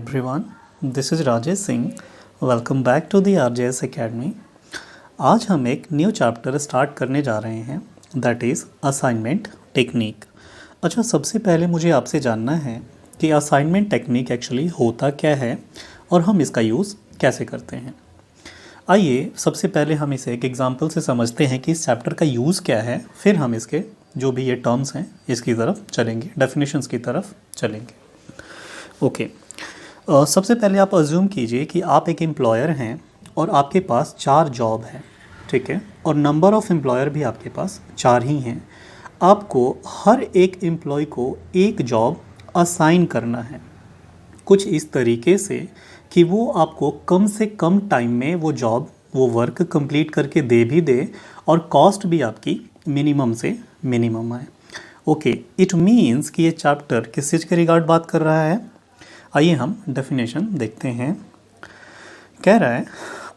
everyone, this is Rajesh Singh. Welcome back to the RJS academy. आज हम एक न्यू चैप्टर स्टार्ट करने जा रहे हैं, दैट इज़ असाइनमेंट टेक्निक। अच्छा, सबसे पहले मुझे आपसे जानना है कि असाइनमेंट टेक्निक एक्चुअली होता क्या है और हम इसका यूज़ कैसे करते हैं। आइए सबसे पहले हम इसे एक एग्जांपल से समझते हैं कि इस चैप्टर का यूज़ क्या है, फिर हम इसके जो भी ये टर्म्स हैं इसकी तरफ चलेंगे, डेफिनेशंस की तरफ चलेंगे। ओके, सबसे पहले आप अज्यूम कीजिए कि आप एक एम्प्लॉयर हैं और आपके पास 4 जॉब हैं, ठीक है, और नंबर ऑफ़ एम्प्लॉयर भी आपके पास 4 ही हैं। आपको हर एक एम्प्लॉय को एक जॉब असाइन करना है, कुछ इस तरीके से कि वो आपको कम से कम टाइम में वो वर्क कंप्लीट करके दे भी दे और कॉस्ट भी आपकी मिनिमम से मिनिमम आए। ओके, इट मीन्स कि ये चैप्टर किस चीज़ के रिगार्ड बात कर रहा है। आइए हम डेफिनेशन देखते हैं। कह रहा है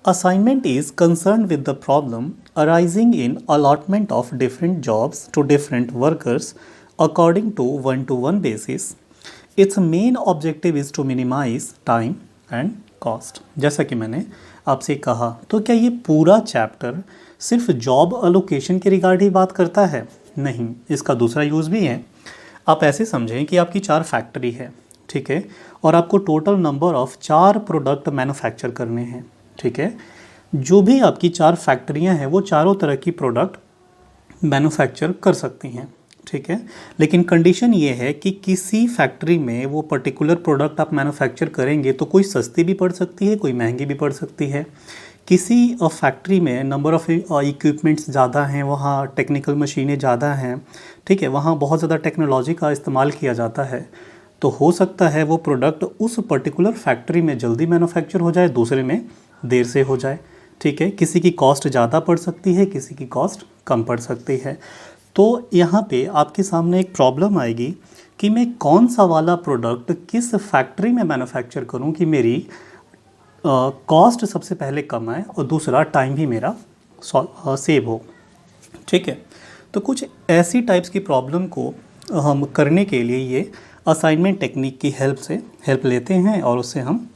assignment is concern with the problem arising in allotment of different jobs to different workers according to 1-to-1 basis. Its main objective is to minimise time and cost. जैसा कि मैंने आपसे कहा, तो क्या ये पूरा चैप्टर सिर्फ जॉब अलोकेशन के रिगार्ड ही बात करता है? नहीं, इसका दूसरा यूज़ भी है। आप ऐसे समझें कि आपकी 4 फैक्ट्री है, ठीक है, और आपको total number of 4 product manufacture करने हैं, ठीक है। जो भी आपकी 4 फैक्ट्रियां हैं वो चारों तरह की प्रोडक्ट मैन्युफैक्चर कर सकती हैं, ठीक है। लेकिन कंडीशन ये है कि किसी फैक्ट्री में वो पर्टिकुलर प्रोडक्ट आप मैन्युफैक्चर करेंगे तो कोई सस्ती भी पड़ सकती है, कोई महंगी भी पड़ सकती है। किसी फैक्ट्री में नंबर ऑफ़ इक्विपमेंट्स ज़्यादा हैं, वहाँ टेक्निकल मशीनें ज़्यादा हैं, ठीक है, वहाँ बहुत ज़्यादा टेक्नोलॉजी का इस्तेमाल किया जाता है, तो हो सकता है वो प्रोडक्ट उस पर्टिकुलर फैक्ट्री में जल्दी मैन्युफैक्चर हो जाए, दूसरे में देर से हो जाए, ठीक है। किसी की कॉस्ट ज़्यादा पड़ सकती है, किसी की कॉस्ट कम पड़ सकती है। तो यहाँ पे आपके सामने एक प्रॉब्लम आएगी कि मैं कौन सा वाला प्रोडक्ट किस फैक्ट्री में मैन्युफैक्चर करूँ कि मेरी कॉस्ट सबसे पहले कम आए और दूसरा टाइम भी मेरा सेव हो, ठीक है। तो कुछ ऐसी टाइप्स की प्रॉब्लम को हम करने के लिए ये असाइनमेंट टेक्निक की हेल्प लेते हैं और उससे हम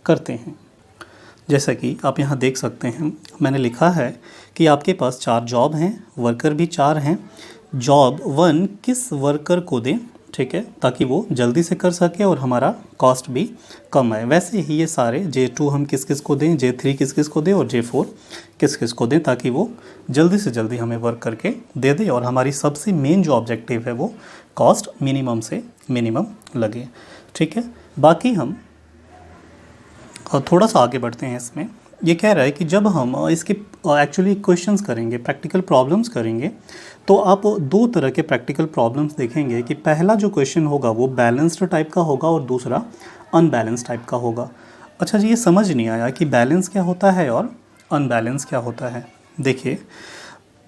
करते हैं। जैसा कि आप यहाँ देख सकते हैं, मैंने लिखा है कि आपके पास 4 जॉब हैं, वर्कर भी 4 हैं। जॉब 1 किस वर्कर को दें, ठीक है, ताकि वो जल्दी से कर सके और हमारा कॉस्ट भी कम आए। वैसे ही ये सारे J2 हम किस किस को दें, J3 किस किस को दें और J4 किस किस को दें, ताकि वो जल्दी से जल्दी हमें वर्क करके दे दे और हमारी सबसे मेन जो ऑब्जेक्टिव है वो कॉस्ट मिनिमम से मिनिमम लगे, ठीक है। बाकी हम थोड़ा सा आगे बढ़ते हैं इसमें। ये कह रहा है कि जब हम इसके एक्चुअली क्वेश्चंस करेंगे, प्रैक्टिकल प्रॉब्लम्स करेंगे, तो आप 2 तरह के प्रैक्टिकल प्रॉब्लम्स देखेंगे कि पहला जो क्वेश्चन होगा वो बैलेंस्ड टाइप का होगा और दूसरा अनबैलेंस टाइप का होगा। अच्छा जी, ये समझ नहीं आया कि बैलेंस क्या होता है और अनबैलेंस क्या होता है। देखिए,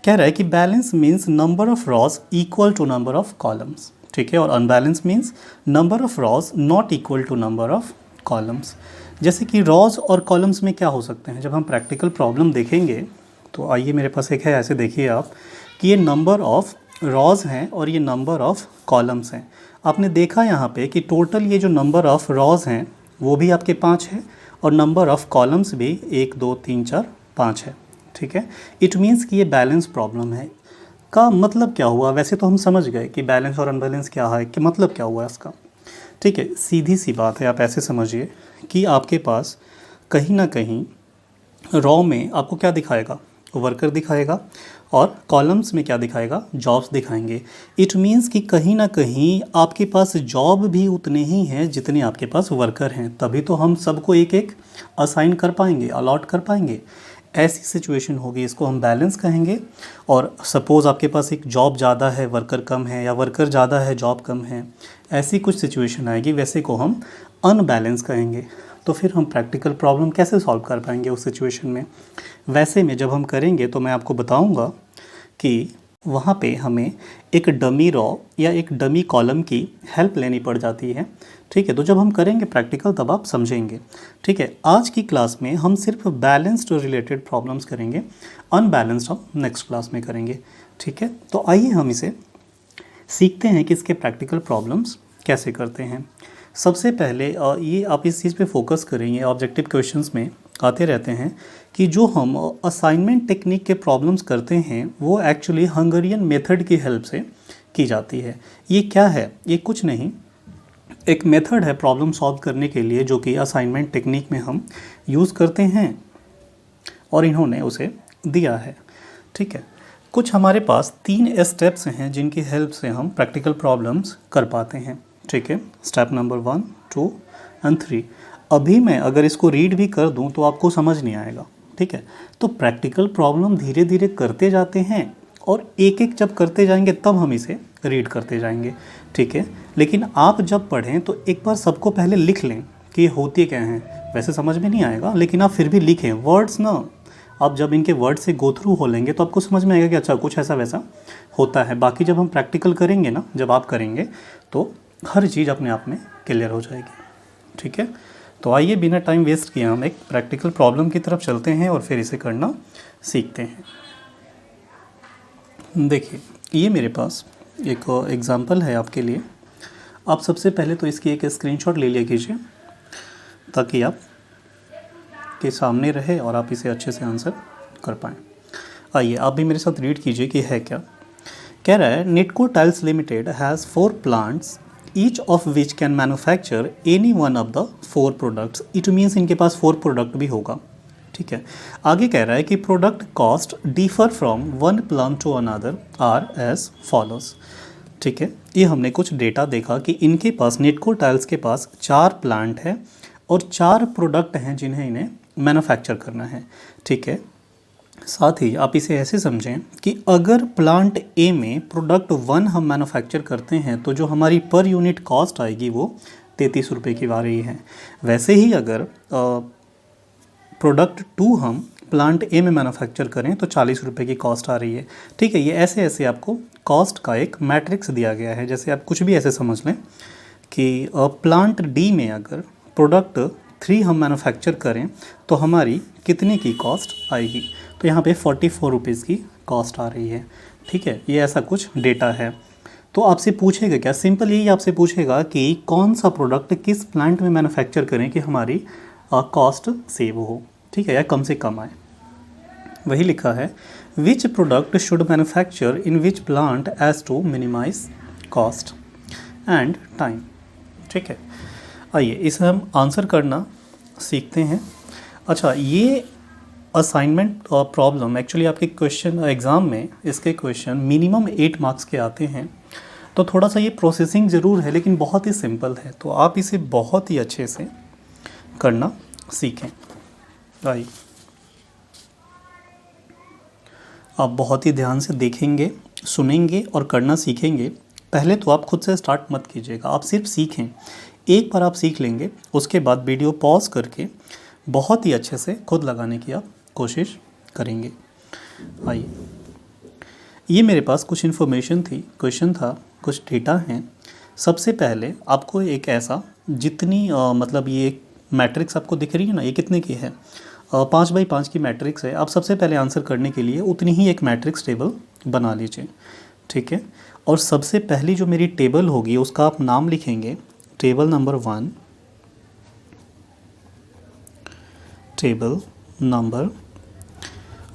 कह रहा है कि balance means number of rows equal to number of columns, ठीक है, और unbalance means number of rows not equal to number of columns. जैसे कि रॉज और कॉलम्स में क्या हो सकते हैं, जब हम प्रैक्टिकल प्रॉब्लम देखेंगे तो आइए मेरे पास एक है, ऐसे देखिए आप कि ये नंबर ऑफ़ रॉज हैं और ये नंबर ऑफ़ कॉलम्स हैं। आपने देखा यहाँ पे कि टोटल ये जो नंबर ऑफ़ रॉज हैं वो भी आपके 5 है और नंबर ऑफ़ कॉलम्स भी 1 2 3 4 5 है, ठीक है। इट मीन्स कि ये बैलेंस प्रॉब्लम है। का मतलब क्या हुआ? वैसे तो हम समझ गए कि बैलेंस और अनबैलेंस क्या है, कि मतलब क्या हुआ इसका, ठीक है। सीधी सी बात है, आप ऐसे समझिए कि आपके पास कहीं ना कहीं रॉ में आपको क्या दिखाएगा, वर्कर दिखाएगा, और कॉलम्स में क्या दिखाएगा, जॉब्स दिखाएंगे। इट मीन्स कि कहीं ना कहीं आपके पास जॉब भी उतने ही हैं जितने आपके पास वर्कर हैं, तभी तो हम सबको एक एक असाइन कर पाएंगे, अलॉट कर पाएंगे। ऐसी सिचुएशन होगी, इसको हम बैलेंस कहेंगे। और सपोज़ आपके पास एक जॉब ज़्यादा है, वर्कर कम है, या वर्कर ज़्यादा है, जॉब कम है, ऐसी कुछ सिचुएशन आएगी, वैसे को हम अनबैलेंस कहेंगे। तो फिर हम प्रैक्टिकल प्रॉब्लम कैसे सॉल्व कर पाएंगे उस सिचुएशन में? वैसे में जब हम करेंगे तो मैं आपको बताऊंगा कि वहाँ पे हमें एक डमी रॉ या एक डमी कॉलम की हेल्प लेनी पड़ जाती है, ठीक है। तो जब हम करेंगे प्रैक्टिकल तब आप समझेंगे, ठीक है। आज की क्लास में हम सिर्फ बैलेंस्ड रिलेटेड प्रॉब्लम्स करेंगे, अनबैलेंस्ड हम नेक्स्ट क्लास में करेंगे, ठीक है। तो आइए हम इसे सीखते हैं कि इसके प्रैक्टिकल प्रॉब्लम्स कैसे करते हैं। सबसे पहले ये आप इस चीज़ पे फोकस करेंगे, ऑब्जेक्टिव क्वेश्चंस में आते रहते हैं कि जो हम असाइनमेंट टेक्निक के प्रॉब्लम्स करते हैं वो एक्चुअली हंगेरियन मेथड की हेल्प से की जाती है। ये क्या है? ये कुछ नहीं, एक मेथड है प्रॉब्लम सॉल्व करने के लिए जो कि असाइनमेंट टेक्निक में हम यूज़ करते हैं और इन्होंने उसे दिया है। ठीक है, कुछ हमारे पास 3 स्टेप्स हैं जिनकी हेल्प से हम प्रैक्टिकल प्रॉब्लम्स कर पाते हैं। ठीक है, स्टेप नंबर 1, 2 एंड 3। अभी मैं अगर इसको रीड भी कर दूं तो आपको समझ नहीं आएगा। ठीक है, तो प्रैक्टिकल प्रॉब्लम धीरे धीरे करते जाते हैं और एक एक जब करते जाएंगे तब हम इसे रीड करते जाएंगे। ठीक है, लेकिन आप जब पढ़ें तो एक बार सबको पहले लिख लें कि ये होती क्या हैं। वैसे समझ में नहीं आएगा लेकिन आप फिर भी लिखें वर्ड्स ना, आप जब इनके वर्ड से गो थ्रू हो लेंगे तो आपको समझ में आएगा कि अच्छा कुछ ऐसा वैसा होता है। बाकी जब हम प्रैक्टिकल करेंगे ना, जब आप करेंगे तो हर चीज़ अपने आप में क्लियर हो जाएगी। ठीक है, तो आइए बिना टाइम वेस्ट किए हम एक प्रैक्टिकल प्रॉब्लम की तरफ चलते हैं और फिर इसे करना सीखते हैं। देखिए, ये मेरे पास एक एग्ज़ाम्पल है आपके लिए। आप सबसे पहले तो इसकी एक स्क्रीनशॉट ले लिया कीजिए ताकि आप के सामने रहे और आप इसे अच्छे से आंसर कर पाएँ। आइए आप भी मेरे साथ रीड कीजिए कि है क्या। कह रहा है Netco tiles limited has 4 plants each of which can manufacture any one of the 4 products. It means इनके पास 4 प्रोडक्ट भी होगा। ठीक है, आगे कह रहा है कि product cost differ from one plant to another are as follows. ठीक है, ये हमने कुछ डेटा देखा कि इनके पास नेटको टाइल्स के पास 4 प्लांट है और 4 प्रोडक्ट हैं जिन्हें इन्हें मैन्युफैक्चर करना है। ठीक है, साथ ही आप इसे ऐसे समझें कि अगर प्लांट ए में प्रोडक्ट 1 हम मैन्युफैक्चर करते हैं तो जो हमारी पर यूनिट कॉस्ट आएगी वो 33 रुपये की आ रही है। वैसे ही अगर प्रोडक्ट 2 हम प्लांट ए में मैन्युफैक्चर करें तो 40 रुपये की कॉस्ट आ रही है। ठीक है, ये ऐसे ऐसे आपको कॉस्ट का एक मैट्रिक्स दिया गया है। जैसे आप कुछ भी ऐसे समझ लें कि प्लांट डी में अगर प्रोडक्ट 3 हम मैन्युफैक्चर करें तो हमारी कितने की कॉस्ट आएगी, तो यहाँ पे 44 रुपीज़ की कॉस्ट आ रही है। ठीक है, ये ऐसा कुछ डेटा है। तो आपसे पूछेगा क्या, सिंपल यही आपसे पूछेगा कि कौन सा प्रोडक्ट किस प्लांट में मैन्युफैक्चर करें कि हमारी कॉस्ट सेव हो। ठीक है, या कम से कम आए। वही लिखा है which product should manufacture in which plant as to minimise cost and time. ठीक है, आइए इसे हम आंसर करना सीखते हैं। अच्छा, ये असाइनमेंट और प्रॉब्लम एक्चुअली आपके क्वेश्चन एग्ज़ाम में इसके क्वेश्चन मिनिमम 8 मार्क्स के आते हैं। तो थोड़ा सा ये प्रोसेसिंग ज़रूर है लेकिन बहुत ही सिंपल है, तो आप इसे बहुत ही अच्छे से करना सीखें। आइए आप बहुत ही ध्यान से देखेंगे, सुनेंगे और करना सीखेंगे। पहले तो आप खुद से स्टार्ट मत कीजिएगा, आप सिर्फ सीखें। एक बार आप सीख लेंगे उसके बाद वीडियो पॉज करके बहुत ही अच्छे से खुद लगाने की आप कोशिश करेंगे। आइए, ये मेरे पास कुछ इन्फॉर्मेशन थी, क्वेश्चन था, कुछ डेटा हैं। सबसे पहले आपको एक ऐसा जितनी मतलब ये एक मैट्रिक्स आपको दिख रही है ना, ये कितने की है, 5x5 की मैट्रिक्स है। आप सबसे पहले आंसर करने के लिए उतनी ही एक मैट्रिक्स टेबल बना लीजिए। ठीक है, और सबसे पहली जो मेरी टेबल होगी उसका आप नाम लिखेंगे टेबल नंबर 1, टेबल नंबर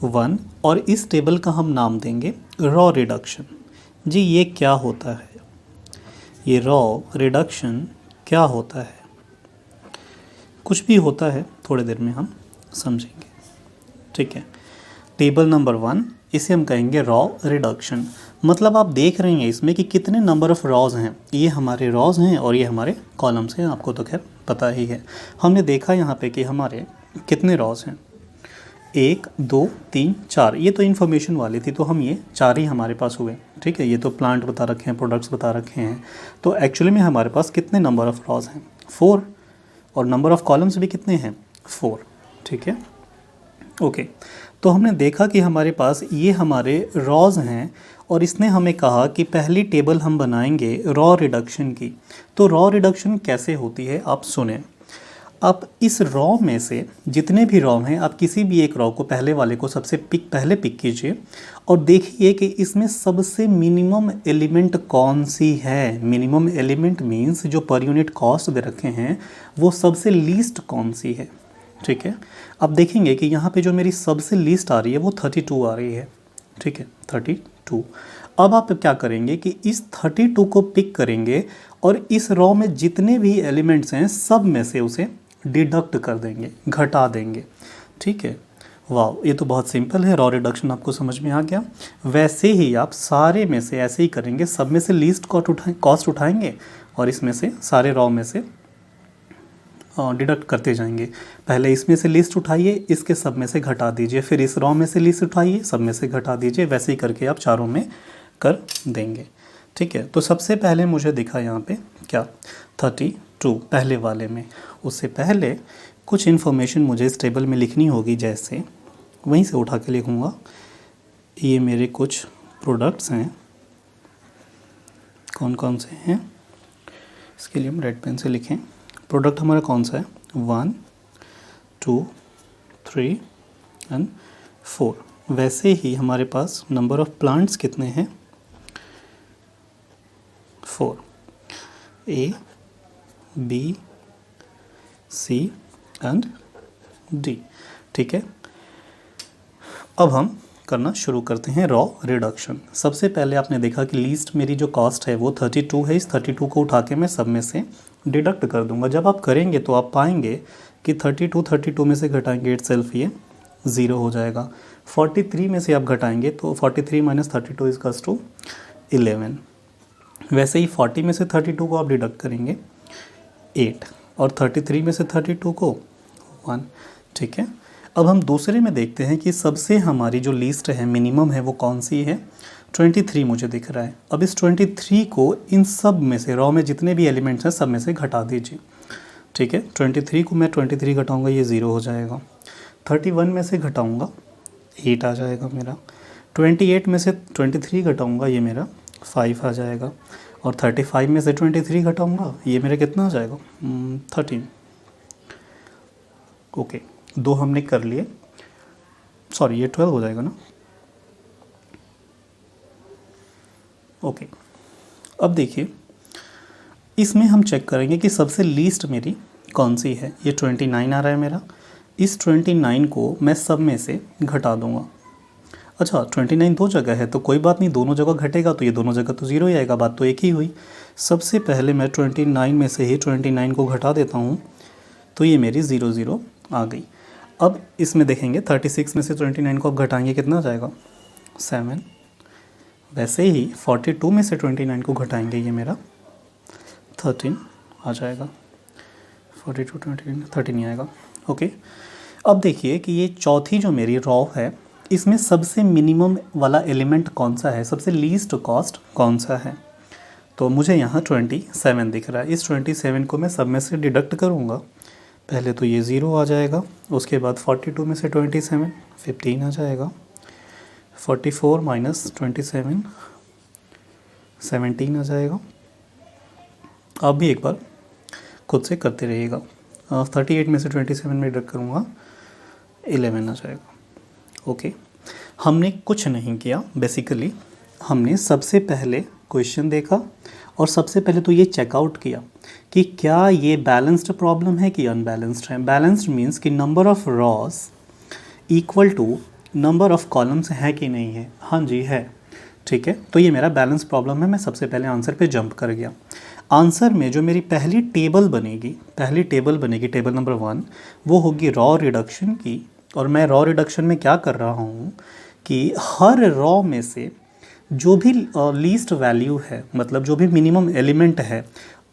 1, और इस टेबल का हम नाम देंगे रॉ रिडक्शन। जी ये क्या होता है, ये रॉ रिडक्शन क्या होता है? कुछ भी होता है, थोड़ी देर में हम समझेंगे। ठीक है, टेबल नंबर 1 इसे हम कहेंगे रॉ रिडक्शन। मतलब आप देख रहे हैं इसमें कि कितने नंबर ऑफ़ रॉज हैं। ये हमारे रॉज हैं और ये हमारे कॉलम्स हैं, आपको तो खैर पता ही है। हमने देखा यहाँ पे कि हमारे कितने रॉज हैं, 1 2 3 4। ये तो इन्फॉर्मेशन वाली थी, तो हम ये 4 ही हमारे पास हुए। ठीक है, ये तो प्लांट बता रखे हैं, प्रोडक्ट्स बता रखे हैं। तो एक्चुअली में हमारे पास कितने नंबर ऑफ़ रॉज हैं, 4, और नंबर ऑफ़ कॉलम्स भी कितने हैं, 4। ठीक है, ओके। तो हमने देखा कि हमारे पास ये हमारे रॉज हैं और इसने हमें कहा कि पहली टेबल हम बनाएंगे रॉ रिडक्शन की। तो रॉ रिडक्शन कैसे होती है आप सुने। आप इस रॉ में से जितने भी रॉ हैं आप किसी भी एक रॉ को पहले वाले को सबसे पहले पिक कीजिए और देखिए कि इसमें सबसे मिनिमम एलिमेंट कौन सी है। मिनिमम एलिमेंट मीन्स जो पर यूनिट कॉस्ट दे रखे हैं वो सबसे लीस्ट कौन सी है। ठीक है, अब देखेंगे कि यहाँ पे जो मेरी सबसे लीस्ट आ रही है वो 32 आ रही है। ठीक है, 32। अब आप क्या करेंगे कि इस 32 को पिक करेंगे और इस रॉ में जितने भी एलिमेंट्स हैं सब में से उसे डिडक्ट कर देंगे, घटा देंगे। ठीक है, वाह, ये तो बहुत सिंपल है। रॉ रिडक्शन आपको समझ में आ गया। वैसे ही आप सारे में से ऐसे ही करेंगे, सब में से लीस्ट कॉस्ट उठाएंगे और इसमें से सारे रॉ में से डिडक्ट करते जाएंगे। पहले इसमें से लिस्ट उठाइए, इसके सब में से घटा दीजिए, फिर इस रॉ में से लिस्ट उठाइए, सब में से घटा दीजिए। वैसे ही करके आप चारों में कर देंगे। ठीक है, तो सबसे पहले मुझे दिखा यहाँ पे क्या 32 पहले वाले में। उससे पहले कुछ इन्फॉर्मेशन मुझे इस टेबल में लिखनी होगी, जैसे वहीं से उठा के लिखूँगा। ये मेरे कुछ प्रोडक्ट्स हैं, कौन कौन से हैं इसके लिए हम रेड पेन से लिखें। प्रोडक्ट हमारा कौन सा है, 1 2 3 एंड 4। वैसे ही हमारे पास नंबर ऑफ प्लांट्स कितने हैं, 4, A B C and D। ठीक है, अब हम करना शुरू करते हैं रॉ रिडक्शन। सबसे पहले आपने देखा कि लीस्ट मेरी जो कॉस्ट है वो 32 है। इस 32 को उठा के मैं सब में से डिडक्ट कर दूंगा। जब आप करेंगे तो आप पाएंगे कि 32 में से घटाएंगे इटसेल्फ ये 0 हो जाएगा। 43 में से आप घटाएंगे तो 43 माइनस 32 इज़ टू 11। वैसे ही 40 में से 32 को आप डिडक्ट करेंगे 8 और 33 में से 32 को 1। ठीक है, अब हम दूसरे में देखते हैं कि सबसे हमारी जो लीस्ट है, मिनिमम है, वो कौन सी है। 23 मुझे दिख रहा है। अब इस 23 को इन सब में से, रॉ में जितने भी एलिमेंट्स हैं सब में से घटा दीजिए। ठीक है, 23 को मैं 23 घटाऊंगा, ये 0 हो जाएगा। 31 में से घटाऊंगा 8 आ जाएगा मेरा। 28 में से 23 घटाऊंगा, ये मेरा 5 आ जाएगा। और 35 में से 23 घटाऊंगा, ये मेरा कितना आ जाएगा, 13। ओके, 2 हमने कर लिए, सॉरी ये 12 हो जाएगा ना। ओके, अब देखिए इसमें हम चेक करेंगे कि सबसे लीस्ट मेरी कौन सी है। ये 29 आ रहा है मेरा। इस 29 को मैं सब में से घटा दूंगा। अच्छा, 29 दो जगह है तो कोई बात नहीं, दोनों जगह घटेगा तो ये दोनों जगह तो 0 ही आएगा, बात तो एक ही हुई। सबसे पहले मैं 29 में से ही 29 को घटा देता हूँ तो ये मेरी 0 आ गई। अब इसमें देखेंगे 36 में से 29 को अब घटाएंगे, कितना आ जाएगा, 7। वैसे ही 42 में से 29 को घटाएंगे, ये मेरा 13 आ जाएगा। 42 29 13 आएगा। ओके, अब देखिए कि ये चौथी जो मेरी रॉ है इसमें सबसे मिनिमम वाला एलिमेंट कौन सा है, सबसे लीस्ट कॉस्ट कौन सा है। तो मुझे यहाँ 27 दिख रहा है। इस 27 को मैं सब में से डिडक्ट करूँगा। पहले तो ये 0 आ जाएगा, उसके बाद 42 में से 27 15 आ जाएगा। 44 माइनस 27 17 आ जाएगा। आप भी एक बार खुद से करते रहिएगा। 38 में से 27 में डिडक्ट करूँगा, 11 आ जाएगा। ओके, हमने कुछ नहीं किया, बेसिकली हमने सबसे पहले क्वेश्चन देखा और सबसे पहले तो ये चेकआउट किया कि क्या ये बैलेंस्ड प्रॉब्लम है कि अनबैलेंस्ड है। बैलेंस्ड मीन्स कि number of rows equal to number of columns है कि नहीं है। हाँ जी है। ठीक है, तो ये मेरा बैलेंस प्रॉब्लम है। मैं सबसे पहले आंसर पे जंप कर गया। आंसर में जो मेरी पहली टेबल बनेगी टेबल नंबर 1, वो होगी रॉ रिडक्शन की। और मैं रॉ रिडक्शन में क्या कर रहा हूँ कि हर रॉ में से जो भी लीस्ट वैल्यू है, मतलब जो भी मिनिमम एलिमेंट है,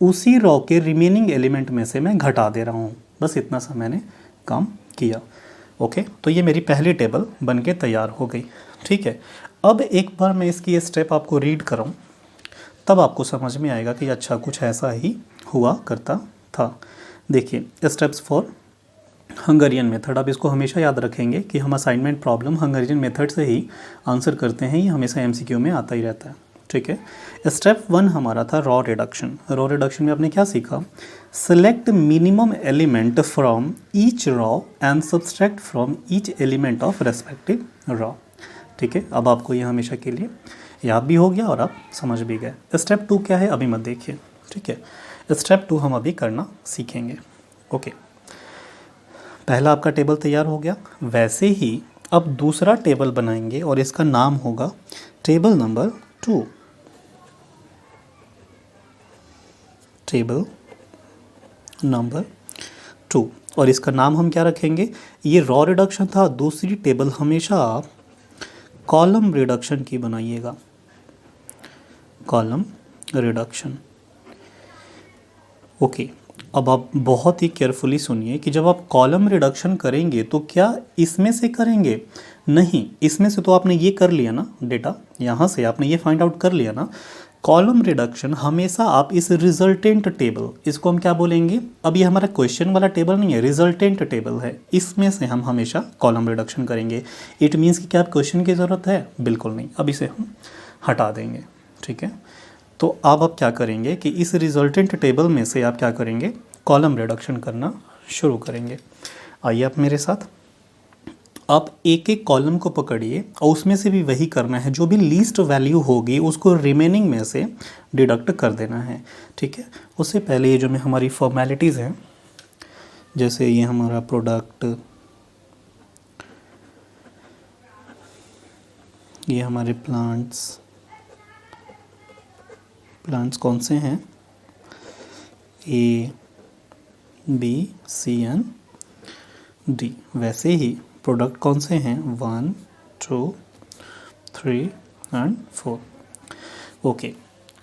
उसी रॉ के रिमेनिंग एलिमेंट में से मैं घटा दे रहा हूँ। बस इतना सा मैंने काम किया। ओके, तो ये मेरी पहली टेबल बन के तैयार हो गई। ठीक है, अब एक बार मैं इसकी ये स्टेप आपको रीड कराऊँ, तब आपको समझ में आएगा कि अच्छा कुछ ऐसा ही हुआ करता था। देखिए, स्टेप्स फॉर हंगेरियन मेथड। आप इसको हमेशा याद रखेंगे कि हम असाइनमेंट प्रॉब्लम हंगेरियन मेथड से ही आंसर करते हैं। ये हमेशा एमसीक्यू में आता ही रहता है। ठीक है। स्टेप 1 हमारा था रॉ रिडक्शन। रॉ रिडक्शन में आपने क्या सीखा? Select minimum element from each raw and subtract from each element of respective raw. ठीक है, अब आपको ये हमेशा के लिए याद भी हो गया और आप समझ भी गए। स्टेप 2 क्या है अभी मत देखिए, ठीक है। स्टेप 2 हम अभी करना सीखेंगे। ओके, पहला आपका टेबल तैयार हो गया। वैसे ही अब दूसरा टेबल बनाएंगे और इसका नाम होगा टेबल नंबर 2। टेबल नंबर 2, और इसका नाम हम क्या रखेंगे? ये रॉ रिडक्शन था। दूसरी टेबल हमेशा आप कॉलम रिडक्शन की बनाइएगा, कॉलम रिडक्शन। ओके, अब आप बहुत ही केयरफुली सुनिए कि जब आप कॉलम रिडक्शन करेंगे तो क्या इसमें से करेंगे? नहीं, इसमें से तो आपने ये कर लिया ना डेटा, यहाँ से आपने ये फाइंड आउट कर लिया ना। कॉलम रिडक्शन हमेशा आप इस रिजल्टेंट टेबल, इसको हम क्या बोलेंगे? अब ये हमारा क्वेश्चन वाला टेबल नहीं है, रिजल्टेंट टेबल है, इसमें से हम हमेशा कॉलम रिडक्शन करेंगे। इट मीन्स कि क्या क्वेश्चन की ज़रूरत है? बिल्कुल नहीं, अब इसे हम हटा देंगे, ठीक है। तो अब आप क्या करेंगे कि इस रिजल्टेंट टेबल में से आप क्या करेंगे? कॉलम रिडक्शन करना शुरू करेंगे। आइए आप मेरे साथ, आप एक एक कॉलम को पकड़िए और उसमें से भी वही करना है, जो भी लीस्ट वैल्यू होगी उसको रिमेनिंग में से डिडक्ट कर देना है, ठीक है। उससे पहले ये जो में हमारी फॉर्मेलिटीज़ हैं, जैसे ये हमारा प्रोडक्ट, ये हमारे प्लांट्स कौन से हैं? A, B, C and D। वैसे ही प्रोडक्ट कौन से हैं? 1, 2, 3 एंड 4। ओके,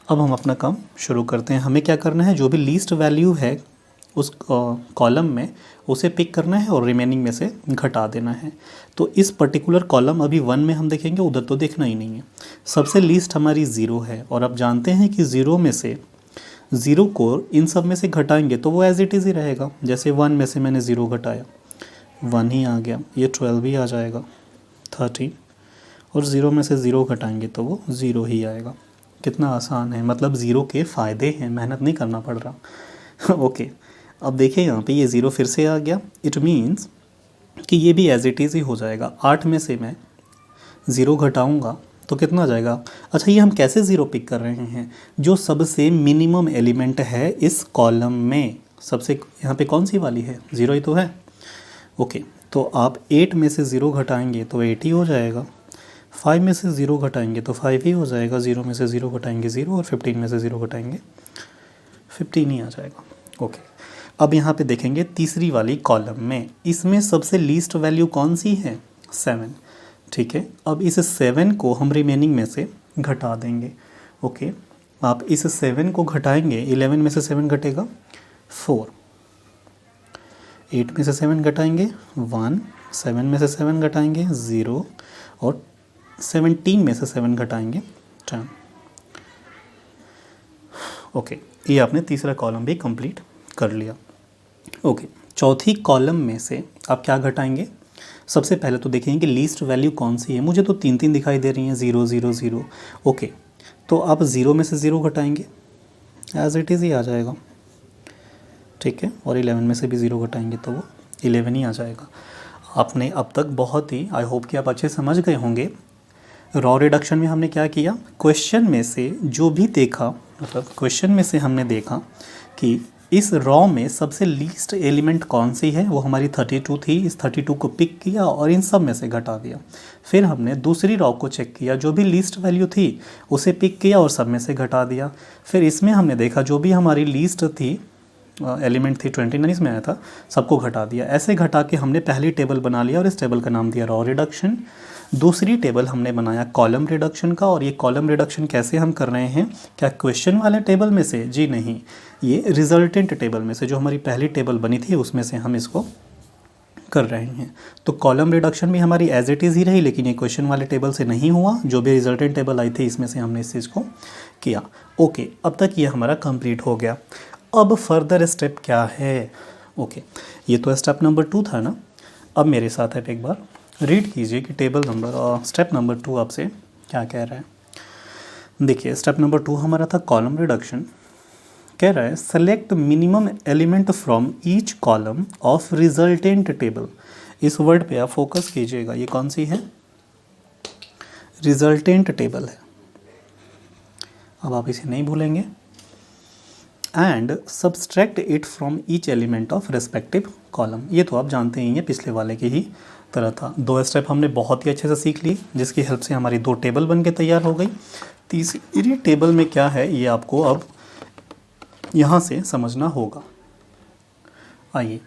अब हम अपना काम शुरू करते हैं। हमें क्या करना है? जो भी लीस्ट वैल्यू है उस कॉलम में, उसे पिक करना है और रिमेनिंग में से घटा देना है। तो इस पर्टिकुलर कॉलम अभी 1 में हम देखेंगे, उधर तो देखना ही नहीं है। सबसे लीस्ट हमारी 0 है, और आप जानते हैं कि 0 में से 0 को इन सब में से घटाएंगे तो वो एज इट इज़ ही रहेगा। जैसे 1 में से मैंने 0 घटाया, 1 ही आ गया, ये 12 ही आ जाएगा, 13, और 0 में से 0 घटाएंगे तो वो 0 ही आएगा। कितना आसान है, मतलब 0 के फ़ायदे हैं, मेहनत नहीं करना पड़ रहा। ओके, अब देखिए यहाँ पे ये 0 फिर से आ गया। इट मीन्स कि ये भी एज इट इज़ ही हो जाएगा। 8 में से मैं 0 घटाऊँगा तो कितना आ जाएगा? अच्छा, ये हम कैसे 0 पिक कर रहे हैं? जो सबसे मिनिमम एलिमेंट है इस कॉलम में, सबसे यहाँ पे कौन सी वाली है? 0 ही तो है। ओके, तो आप 8 में से 0 घटाएंगे तो 8 ही हो जाएगा। 5 में से 0 घटाएंगे तो 5 ही हो जाएगा। 0 में से 0 घटाएंगे 0, और 15 में से 0 घटाएंगे 15 ही आ जाएगा। ओके, अब यहाँ पे देखेंगे तीसरी वाली कॉलम में, इसमें सबसे लीस्ट वैल्यू कौन सी है? 7, ठीक है। अब इस 7 को हम रिमेनिंग में से घटा देंगे। ओके, आप इस 7 को घटाएंगे, 11 में से 7 घटेगा 4, 8 में से 7 घटाएंगे 1, 7 में से 7 घटाएंगे 0, और 17 में से 7 घटाएंगे 10। ओके, ये आपने तीसरा कॉलम भी कंप्लीट कर लिया। ओके, चौथी कॉलम में से आप क्या घटाएंगे? सबसे पहले तो देखेंगे कि लीस्ट वैल्यू कौन सी है। मुझे तो 3 दिखाई दे रही हैं, 0, 0, 0। ओके, तो आप 0 में से 0 घटाएंगे, एज इट इज़ ही आ जाएगा, ठीक है। और 11 में से भी 0 घटाएंगे तो वो 11 ही आ जाएगा। आपने अब तक बहुत ही, आई होप कि आप अच्छे समझ गए होंगे। रॉ रिडक्शन में हमने क्या किया? क्वेश्चन में से जो भी देखा, मतलब क्वेश्चन में से हमने देखा कि इस रॉ में सबसे लीस्ट एलिमेंट कौन सी है, वो हमारी 32 थी। इस 32 को पिक किया और इन सब में से घटा दिया। फिर हमने दूसरी रॉ को चेक किया, जो भी लीस्ट वैल्यू थी उसे पिक किया और सब में से घटा दिया। फिर इसमें हमने देखा जो भी हमारी लीस्ट थी एलिमेंट थी, 29 इसमें आया था, सबको घटा दिया। ऐसे घटा के हमने पहली टेबल बना लिया और इस टेबल का नाम दिया रॉ रिडक्शन। दूसरी टेबल हमने बनाया कॉलम रिडक्शन का, और ये कॉलम रिडक्शन कैसे हम कर रहे हैं? क्या क्वेश्चन वाले टेबल में से? जी नहीं, ये रिजल्टेंट टेबल में से, जो हमारी पहली टेबल बनी थी उसमें से हम इसको कर रहे हैं। तो कॉलम रिडक्शन भी हमारी एज इट इज़ ही रही, लेकिन ये क्वेश्चन वाले टेबल से नहीं हुआ। जो भी रिजल्टेंट टेबल आई थी इसमें से हमने इस चीज़ को किया। ओके, अब तक ये हमारा कंप्लीट हो गया। अब फर्दर स्टेप क्या है? ओके, ये तो स्टेप नंबर 2 था ना। अब मेरे साथ आप एक बार रीड कीजिए कि टेबल नंबर और स्टेप नंबर 2 आपसे क्या कह रहा है। देखिए स्टेप नंबर 2 हमारा था कॉलम रिडक्शन। कह रहा है select minimum element from each column of resultant table. इस वर्ड पे आप फोकस कीजिएगा, ये कौन सी है? रिजल्टेंट टेबल है। अब आप इसे नहीं भूलेंगे। And subtract it from each element of respective column. ये तो आप जानते ही हैं, पिछले वाले की ही तरह था। 2 स्टेप हमने बहुत ही अच्छे से सीख लिए, जिसकी हेल्प से हमारी 2 टेबल बन के तैयार हो गई। तीसरी टेबल में क्या है ये आपको अब यहाँ से समझना होगा। आइए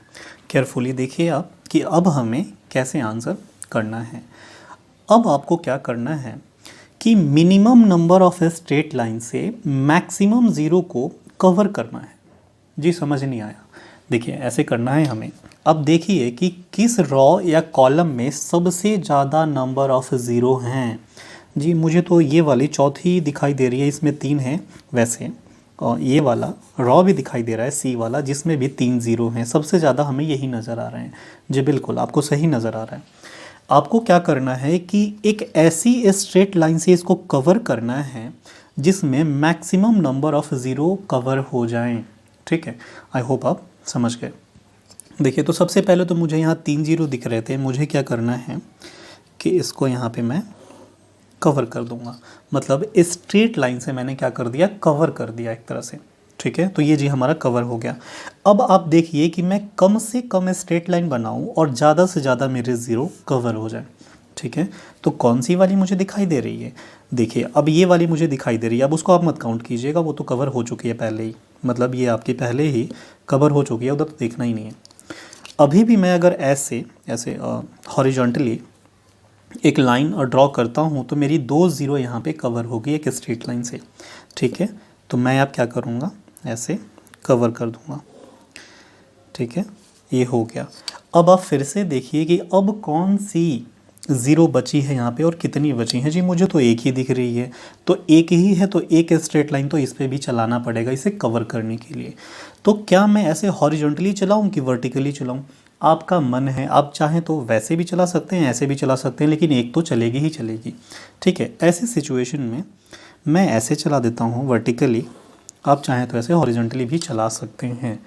केयरफुली देखिए आप कि अब हमें कैसे आंसर करना है। अब आपको क्या करना है कि minimum number of straight line से मैक्सिमम ज़ीरो को कवर करना है। जी समझ नहीं आया? देखिए ऐसे करना है हमें। अब देखिए कि किस रॉ या कॉलम में सबसे ज़्यादा नंबर ऑफ ज़ीरो हैं। जी मुझे तो ये वाली चौथी दिखाई दे रही है, इसमें 3 हैं वैसे, और ये वाला रॉ भी दिखाई दे रहा है सी वाला, जिसमें भी 3 ज़ीरो हैं। सबसे ज़्यादा हमें यही नज़र आ रहे हैं। जी बिल्कुल आपको सही नज़र आ रहा है। आपको क्या करना है कि एक ऐसी स्ट्रेट लाइन से इसको कवर करना है जिसमें maximum number of zero cover हो जाएं। ठीक है, आई होप आप समझ गए। देखिए तो सबसे पहले तो मुझे यहाँ 3 ज़ीरो दिख रहे थे। मुझे क्या करना है कि इसको यहाँ पे मैं कवर कर दूंगा। मतलब स्ट्रेट लाइन से मैंने क्या कर दिया, कवर कर दिया एक तरह से। ठीक है, तो ये जी हमारा कवर हो गया। अब आप देखिए कि मैं कम से कम स्ट्रेट लाइन बनाऊं और ज़्यादा से ज़्यादा मेरे ज़ीरो कवर हो जाए। ठीक है, तो कौन सी वाली मुझे दिखाई दे रही है? देखिए अब ये वाली मुझे दिखाई दे रही है। अब उसको आप मत काउंट कीजिएगा, वो तो कवर हो चुकी है पहले ही। मतलब ये आपकी पहले ही कवर हो चुकी है, उधर तो देखना ही नहीं है। अभी भी मैं अगर ऐसे ऐसे हॉरिजॉन्टली एक लाइन और ड्रॉ करता हूँ तो मेरी 2 ज़ीरो यहाँ पे कवर होगी एक स्ट्रेट लाइन से। ठीक है, तो मैं अब क्या करूँगा, ऐसे कवर कर दूँगा। ठीक है, ये हो गया। अब आप फिर से देखिए कि अब कौन सी ज़ीरो बची है यहाँ पे और कितनी बची हैं। जी मुझे तो एक ही दिख रही है, तो एक ही है, तो एक स्ट्रेट लाइन तो इस पर भी चलाना पड़ेगा इसे कवर करने के लिए। तो क्या मैं ऐसे हॉरिजॉन्टली चलाऊँ कि वर्टिकली चलाऊँ? आपका मन है, आप चाहें तो वैसे भी चला सकते हैं, ऐसे भी चला सकते हैं, लेकिन एक तो चलेगी ही चलेगी। ठीक है, ऐसे सिचुएशन में मैं ऐसे चला देता हूँ वर्टिकली, आप चाहें तो ऐसे हॉरिजॉन्टली भी चला सकते हैं।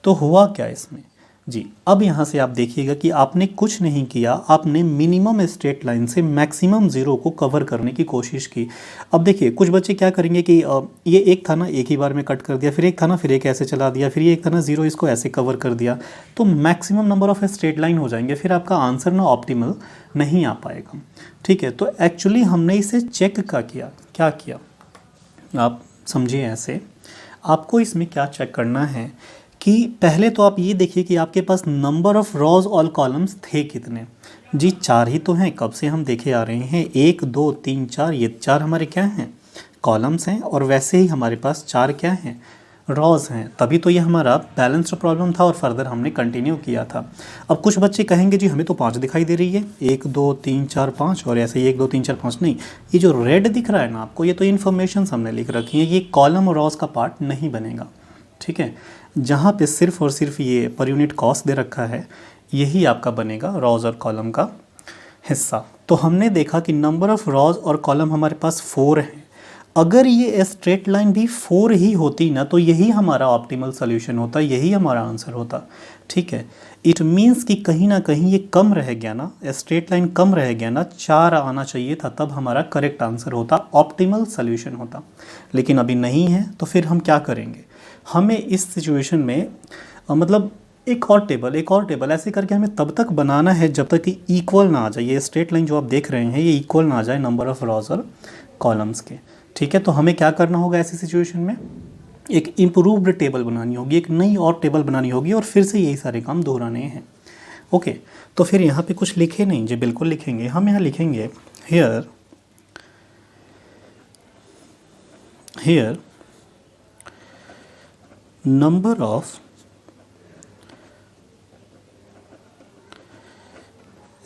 तो हुआ क्या इसमें जी? अब यहाँ से आप देखिएगा कि आपने कुछ नहीं किया, आपने मिनिमम स्ट्रेट लाइन से मैक्सिमम ज़ीरो को कवर करने की कोशिश की। अब देखिए कुछ बच्चे क्या करेंगे कि ये एक था ना, एक ही बार में कट कर दिया, फिर एक था ना, फिर एक ऐसे चला दिया, फिर ये एक था ना ज़ीरो, इसको ऐसे कवर कर दिया, तो maximum number of straight line हो जाएंगे, फिर आपका आंसर ना ऑप्टिमल नहीं आ पाएगा। ठीक है, तो एक्चुअली हमने इसे चेक का किया। क्या किया आप समझिए। ऐसे आपको इसमें क्या चेक करना है कि पहले तो आप ये देखिए कि आपके पास नंबर ऑफ़ रॉज और कॉलम्स थे कितने। जी 4 ही तो हैं, कब से हम देखे आ रहे हैं। 1 2 3 4, ये 4 हमारे क्या हैं, कॉलम्स हैं, और वैसे ही हमारे पास 4 क्या हैं, रॉज हैं। तभी तो ये हमारा बैलेंस्ड प्रॉब्लम था और फर्दर हमने कंटिन्यू किया था। अब कुछ बच्चे कहेंगे जी हमें तो 5 दिखाई दे रही है, 1 2 3 4 5, और ऐसे ही 1 2 3 4 5 नहीं। ये जो रेड दिख रहा है ना आपको, ये तो इन्फॉर्मेशन हमने लिख रखी है, ये कॉलम और रॉज का पार्ट नहीं बनेगा। ठीक है, जहाँ पे सिर्फ और सिर्फ ये पर यूनिट कॉस्ट दे रखा है, यही आपका बनेगा रॉज और कॉलम का हिस्सा। तो हमने देखा कि नंबर ऑफ़ रॉज और कॉलम हमारे पास 4 हैं। अगर ये स्ट्रेट लाइन भी 4 ही होती ना, तो यही हमारा ऑप्टिमल सोल्यूशन होता, यही हमारा आंसर होता। ठीक है, इट मीन्स कि कहीं ना कहीं ये कम रह गया ना, स्ट्रेट लाइन कम रह गया ना, 4 आना चाहिए था, तब हमारा करेक्ट आंसर होता, ऑप्टिमल सोल्यूशन होता। लेकिन अभी नहीं है, तो फिर हम क्या करेंगे, हमें इस सिचुएशन में मतलब एक और टेबल ऐसे करके हमें तब तक बनाना है जब तक कि इक्वल ना आ जाए। ये स्ट्रेट लाइन जो आप देख रहे हैं, ये इक्वल ना आ जाए नंबर ऑफ़ रॉज और कॉलम्स के। ठीक है, तो हमें क्या करना होगा ऐसी सिचुएशन में, एक इम्प्रूव्ड टेबल बनानी होगी, एक नई और टेबल बनानी होगी, और फिर से यही सारे काम दोहराने हैं। ओके, तो फिर यहाँ पे कुछ लिखे नहीं जी, बिल्कुल लिखेंगे। हम यहाँ लिखेंगे here number of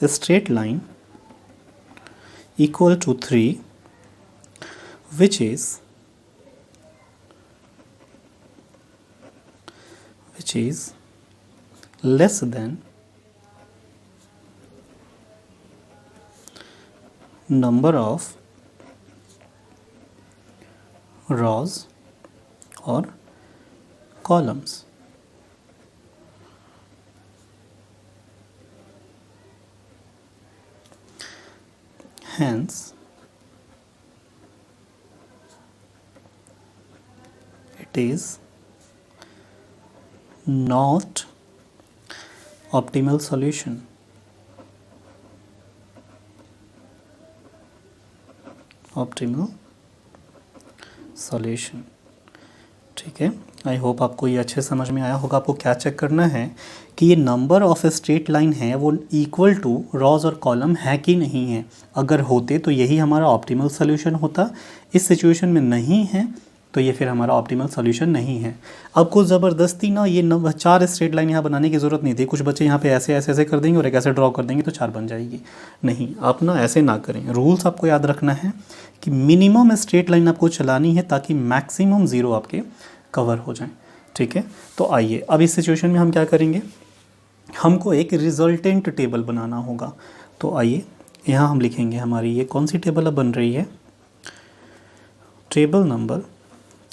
straight line equal to 3, which is less than number of rows और columns. Hence, it is not optimal solution. Optimal solution. ठीक है, आई होप आपको ये अच्छे समझ में आया होगा। आपको क्या चेक करना है कि ये नंबर ऑफ स्ट्रेट लाइन है वो इक्वल टू रॉज और कॉलम है कि नहीं है। अगर होते तो यही हमारा ऑप्टिमल सॉल्यूशन होता। इस सिचुएशन में नहीं है तो ये फिर हमारा ऑप्टिमल सॉल्यूशन नहीं है। आपको ज़बरदस्ती ना ये 4 स्ट्रेट लाइन यहाँ बनाने की ज़रूरत नहीं थी। कुछ बच्चे यहाँ पे ऐसे ऐसे ऐसे कर देंगे और एक ऐसे ड्रॉ कर देंगे तो 4 बन जाएगी। नहीं, आप ना ऐसे ना करें। रूल्स आपको याद रखना है कि मिनिमम स्ट्रेट लाइन आपको चलानी है ताकि मैक्सिमम 0 आपके कवर हो जाएं। ठीक है, तो आइए अब इस सिचुएशन में हम क्या करेंगे, हमको एक रिजल्टेंट टेबल बनाना होगा। तो आइए यहाँ हम लिखेंगे हमारी ये कौन सी टेबल अब बन रही है, टेबल नंबर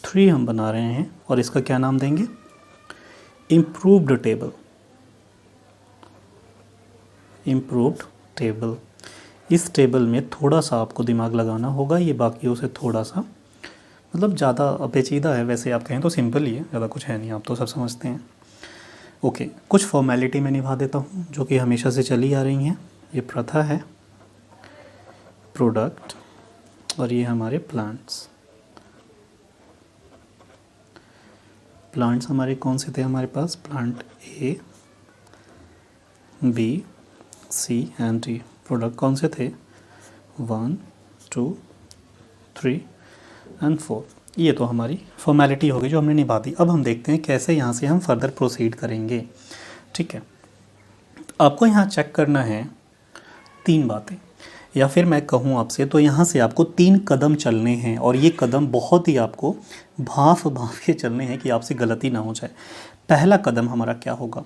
3 हम बना रहे हैं और इसका क्या नाम देंगे, इम्प्रूव्ड टेबल। Improved table. इस टेबल में थोड़ा सा आपको दिमाग लगाना होगा, ये बाकियों से थोड़ा सा मतलब ज़्यादा पेचीदा है। वैसे आप कहें तो सिंपल ही है, ज़्यादा कुछ है नहीं, आप तो सब समझते हैं। ओके, कुछ फॉर्मेलिटी में निभा देता हूँ जो कि हमेशा से चली आ रही हैं। ये प्रथा है, प्रोडक्ट, और ये हमारे प्लांट्स। प्लांट्स हमारे कौन से थे हमारे पास, plant A, B, C and D. Product कौन से थे, 1, 2, 3 एंड 4। ये तो हमारी फॉर्मेलिटी होगी जो हमने निभा दी। अब हम देखते हैं कैसे यहाँ से हम फर्दर प्रोसीड करेंगे। ठीक है, आपको यहाँ चेक करना है 3 बातें, या फिर मैं कहूँ आपसे तो यहाँ से आपको 3 कदम चलने हैं और ये कदम बहुत ही आपको भाफ के चलने हैं कि आपसे गलती ना हो जाए। पहला कदम हमारा क्या होगा,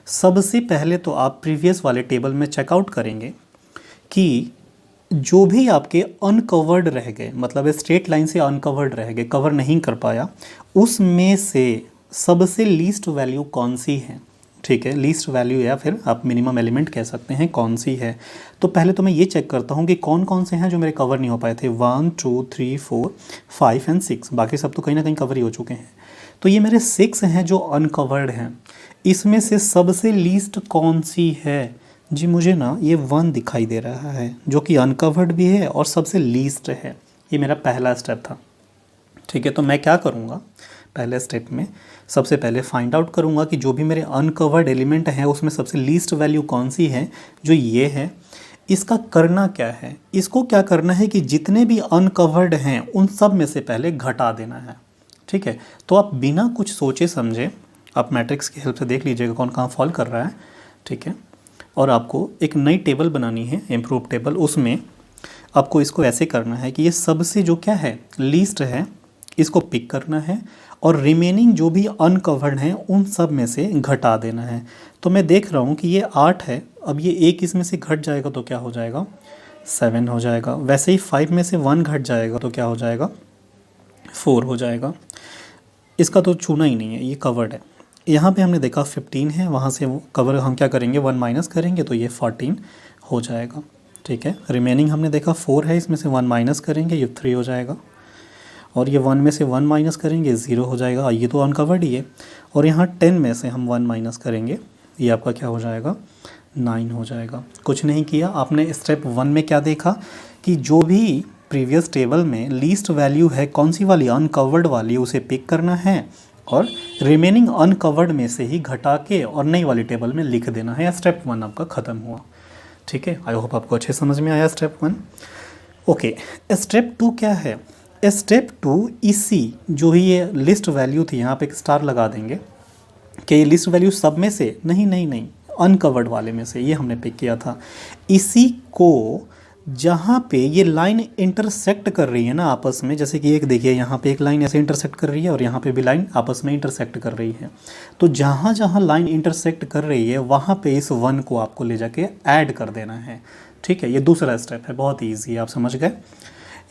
सबसे पहले तो आप प्रीवियस वाले टेबल में चेकआउट करेंगे कि जो भी आपके अनकवर्ड रह गए, मतलब स्ट्रेट लाइन से अनकवर्ड रह गए, कवर नहीं कर पाया, उसमें से सबसे लीस्ट वैल्यू कौन सी है। ठीक है, लीस्ट वैल्यू या फिर आप मिनिमम एलिमेंट कह सकते हैं, कौन सी है। तो पहले तो मैं ये चेक करता हूँ कि कौन कौन से हैं जो मेरे कवर नहीं हो पाए थे, 1, 2, 3, 4, 5 एंड 6। बाकी सब तो कहीं ना कहीं कवर ही हो चुके हैं। तो ये मेरे 6 हैं जो अनकवर्ड हैं। इसमें से सबसे लीस्ट कौन सी है जी, मुझे ना ये 1 दिखाई दे रहा है जो कि अनकवर्ड भी है और सबसे लीस्ट है। ये मेरा पहला स्टेप था। ठीक है, तो मैं क्या करूँगा, पहले स्टेप में सबसे पहले फाइंड आउट करूँगा कि जो भी मेरे अनकवर्ड एलिमेंट है उसमें सबसे लीस्ट वैल्यू कौन सी है, जो ये है। इसका करना क्या है, इसको क्या करना है कि जितने भी अनकवर्ड हैं उन सब में से पहले घटा देना है। ठीक है, तो आप बिना कुछ सोचे समझे आप मैट्रिक्स की हेल्प से देख लीजिएगा कौन कहाँ फॉल कर रहा है। ठीक है, और आपको एक नई टेबल बनानी है, इम्प्रूव टेबल। उसमें आपको इसको ऐसे करना है कि ये सबसे जो क्या है लीस्ट है इसको पिक करना है और रिमेनिंग जो भी अनकवर्ड हैं उन सब में से घटा देना है। तो मैं देख रहा हूँ कि ये 8 है, अब ये 1 इसमें से घट जाएगा तो क्या हो जाएगा, 7 हो जाएगा। वैसे ही 5 में से 1 घट जाएगा तो क्या हो जाएगा, 4 हो जाएगा। इसका तो छूना ही नहीं है, ये कवर्ड है। यहाँ पे हमने देखा 15 है, वहाँ से वो कवर हम क्या करेंगे, 1 माइनस करेंगे तो ये 14 हो जाएगा। ठीक है, रिमेनिंग हमने देखा 4 है, इसमें से 1 माइनस करेंगे ये 3 हो जाएगा, और ये 1 में से 1 माइनस करेंगे 0 हो जाएगा, ये तो अनकवर्ड ही है। और यहाँ 10 में से हम 1 माइनस करेंगे, ये आपका क्या हो जाएगा, 9 हो जाएगा। कुछ नहीं किया आपने। स्टेप 1 में क्या देखा कि जो भी प्रीवियस टेबल में लीस्ट वैल्यू है कौन सी वाली, अनकवर्ड वाली, उसे पिक करना है और रिमेनिंग अनकवर्ड में से ही घटा के और नई वाली टेबल में लिख देना है। स्टेप 1 आपका ख़त्म हुआ। ठीक है, आई होप आपको अच्छे समझ में आया स्टेप 1। ओके, स्टेप 2 क्या है, स्टेप 2 इसी जो ही ये लिस्ट वैल्यू थी, यहाँ पे एक स्टार लगा देंगे कि ये लिस्ट वैल्यू सब में से नहीं अनकवर्ड वाले में से ये हमने पिक किया था। इसी को जहाँ पे ये लाइन इंटरसेक्ट कर रही है ना आपस में, जैसे कि एक देखिए यहाँ पे एक लाइन ऐसे इंटरसेक्ट कर रही है और यहाँ पे भी लाइन आपस में इंटरसेक्ट कर रही है। तो जहाँ जहाँ लाइन इंटरसेक्ट कर रही है वहाँ पे इस 1 को आपको ले जाके ऐड कर देना है। ठीक है, ये दूसरा स्टेप है, बहुत ईजी है, आप समझ गए।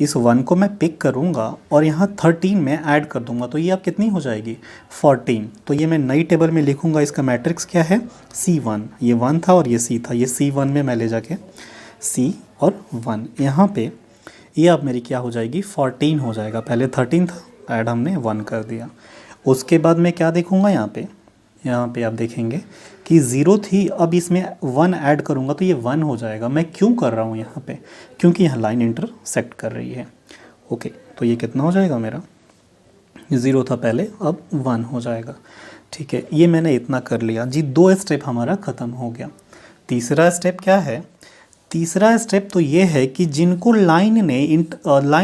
इस 1 को मैं पिक करूँगा और यहाँ 13 में ऐड कर दूँगा, तो ये अब कितनी हो जाएगी 14। तो ये मैं नई टेबल में लिखूँगा, इसका मैट्रिक्स क्या है C1, ये 1 था और ये C था, ये C1 में मैं ले जाके C और 1 यहाँ पे ये अब मेरी क्या हो जाएगी 14 हो जाएगा। पहले 13 था, ऐड हमने 1 कर दिया। उसके बाद मैं क्या देखूँगा यहाँ पे आप देखेंगे कि 0 थी, अब इसमें 1 ऐड करूँगा तो ये 1 हो जाएगा। मैं क्यों कर रहा हूँ यहाँ पे, क्योंकि यहाँ लाइन इंटरसेक्ट कर रही है। ओके, तो ये कितना हो जाएगा मेरा, 0 था पहले, अब 1 हो जाएगा। ठीक है, ये मैंने इतना कर लिया जी। 2 स्टेप हमारा ख़त्म हो गया। तीसरा स्टेप क्या है, तीसरा स्टेप तो ये है कि जिनको लाइन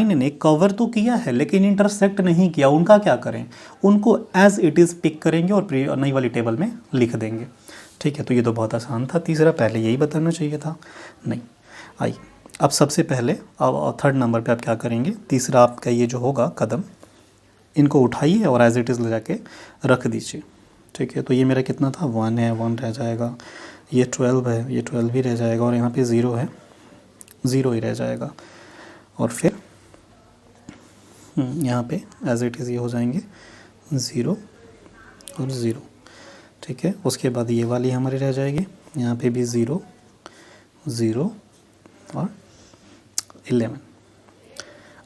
ने कवर तो किया है लेकिन इंटरसेक्ट नहीं किया, उनका क्या करें, उनको एज इट इज़ पिक करेंगे और नई वाली टेबल में लिख देंगे। ठीक है, तो ये तो बहुत आसान था तीसरा, पहले यही बताना चाहिए था। नहीं, आई अब सबसे पहले अब थर्ड नंबर पे आप क्या करेंगे, तीसरा आपका ये जो होगा कदम, इनको उठाइए और एज इट इज़ ले जाके रख दीजिए। ठीक है, तो ये मेरा कितना था 1 है, 1 रह जाएगा, ये 12 है, ये 12 ही रह जाएगा, और यहाँ पे 0 है, 0 ही रह जाएगा। और फिर यहाँ पे एज इट इज़ ये हो जाएंगे 0 और 0। ठीक है, उसके बाद ये वाली हमारी रह जाएगी, यहाँ पे भी 0 0 और 11।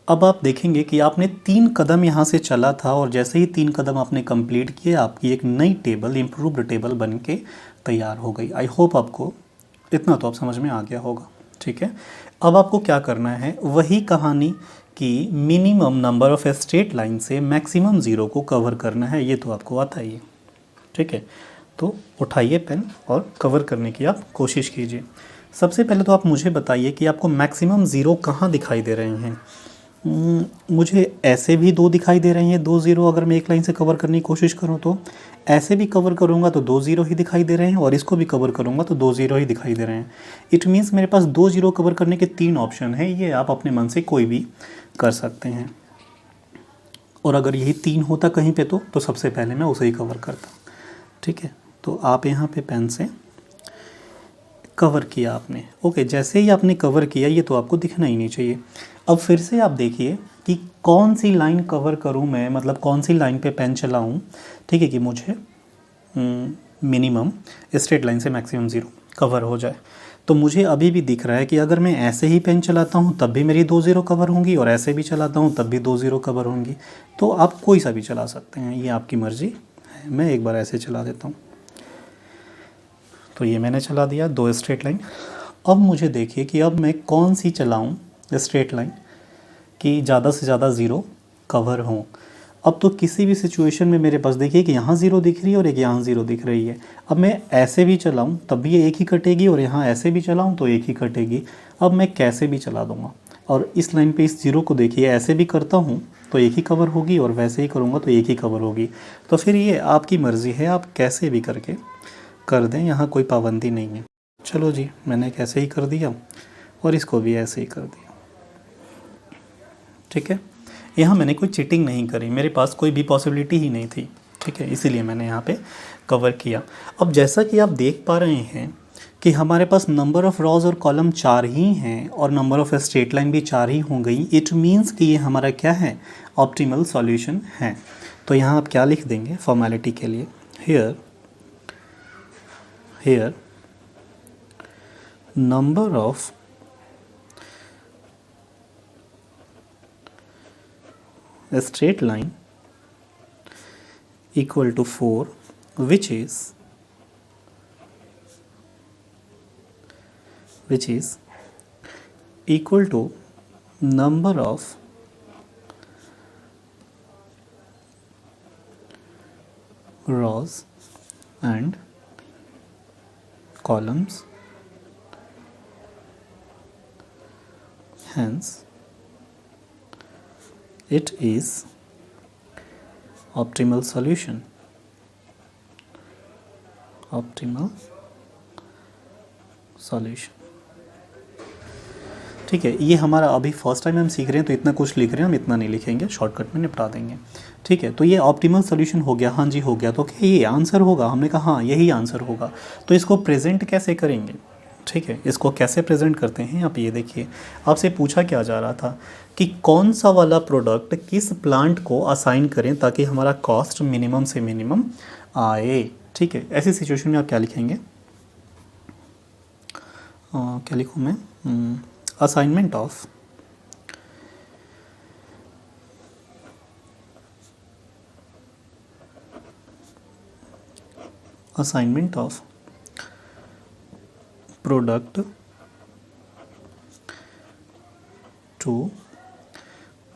अब आप देखेंगे कि आपने 3 कदम यहाँ से चला था और जैसे ही 3 कदम आपने कंप्लीट किए, आपकी एक नई टेबल, इम्प्रूव्ड टेबल बन के तैयार हो गई। आई होप आपको इतना तो आप समझ में आ गया होगा। ठीक है, अब आपको क्या करना है, वही कहानी कि minimum number of straight line से मैक्सिमम 0 को कवर करना है, ये तो आपको आता ही है। ठीक है, तो उठाइए पेन और कवर करने की आप कोशिश कीजिए। सबसे पहले तो आप मुझे बताइए कि आपको मैक्सिमम 0 कहाँ दिखाई दे रहे हैं। मुझे ऐसे भी 2 दिखाई दे रहे हैं, 2 0 अगर मैं एक लाइन से कवर करने की कोशिश करूं तो ऐसे भी कवर करूंगा तो 2 0 ही दिखाई दे रहे हैं, और इसको भी कवर करूंगा तो 2 0 ही दिखाई दे रहे हैं। इट मीन्स मेरे पास 2 0 कवर करने के 3 ऑप्शन हैं, ये आप अपने मन से कोई भी कर सकते हैं। और अगर यही 3 होता कहीं पे तो सबसे पहले मैं उसे ही कवर करता। ठीक है, तो आप यहाँ पे पेन से कवर किया आपने। ओके, जैसे ही आपने कवर किया ये तो आपको दिखना ही नहीं चाहिए। अब फिर से आप देखिए कि कौन सी लाइन कवर करूं मैं, मतलब कौन सी लाइन पे पेन चलाऊं। ठीक है, कि मुझे मिनिमम स्ट्रेट लाइन से मैक्सिमम 0 कवर हो जाए। तो मुझे अभी भी दिख रहा है कि अगर मैं ऐसे ही पेन चलाता हूं तब भी मेरी 2 0 कवर होंगी, और ऐसे भी चलाता हूं तब भी 2 0 कवर होंगी। तो आप कोई सा भी चला सकते हैं, ये आपकी मर्ज़ी है। मैं एक बार ऐसे चला देता हूँ, तो ये मैंने चला दिया 2 स्ट्रेट लाइन। अब मुझे देखिए कि अब मैं कौन सी चलाऊं स्ट्रेट लाइन कि ज़्यादा से ज़्यादा 0 कवर हों। अब तो किसी भी सिचुएशन में मेरे पास देखिए कि यहाँ 0 दिख रही है और एक यहाँ 0 दिख रही है। अब मैं ऐसे भी चलाऊं तब भी ये एक ही कटेगी, और यहाँ ऐसे भी चलाऊं तो एक ही कटेगी। अब मैं कैसे भी चला दूँगा, और इस लाइन पे इस 0 को देखिए, ऐसे भी करता हूँ तो एक ही कवर होगी, और वैसे ही करूँगा तो एक ही कवर होगी। तो फिर ये आपकी मर्ज़ी है, आप कैसे भी करके कर दें, यहाँ कोई पाबंदी नहीं है। चलो जी, मैंने कैसे ही कर दिया और इसको भी ऐसे ही कर दिया। ठीक है, यहाँ मैंने कोई चीटिंग नहीं करी, मेरे पास कोई भी पॉसिबिलिटी ही नहीं थी। ठीक है, इसीलिए मैंने यहाँ पे कवर किया। अब जैसा कि आप देख पा रहे हैं कि हमारे पास नंबर ऑफ़ रॉज और कॉलम 4 ही हैं, और नंबर ऑफ़ स्ट्रेट लाइन भी 4 ही हो गई। इट मीन्स कि ये हमारा क्या है, ऑप्टिमल सॉल्यूशन है। तो यहाँ आप क्या लिख देंगे फॉर्मेलिटी के लिए, here number of straight line equal to 4, which is equal to number of rows and columns, hence it is optimal solution. ठीक है, ये हमारा अभी फर्स्ट टाइम हम सीख रहे हैं तो इतना कुछ लिख रहे हैं, हम इतना नहीं लिखेंगे, शॉर्टकट में निपटा देंगे। ठीक है, तो ये ऑप्टिमल सॉल्यूशन हो गया। हाँ जी, हो गया। तो क्या ये आंसर होगा, हमने कहा हाँ यही आंसर होगा। तो इसको प्रेजेंट कैसे करेंगे, ठीक है, इसको कैसे प्रेजेंट करते हैं आप ये देखिए। आपसे पूछा क्या जा रहा था कि कौन सा वाला प्रोडक्ट किस प्लांट को असाइन करें ताकि हमारा कॉस्ट मिनिमम से मिनिमम आए। ठीक है, ऐसी सिचुएशन में आप क्या लिखेंगे? क्या लिखूँ मैं? Assignment of product to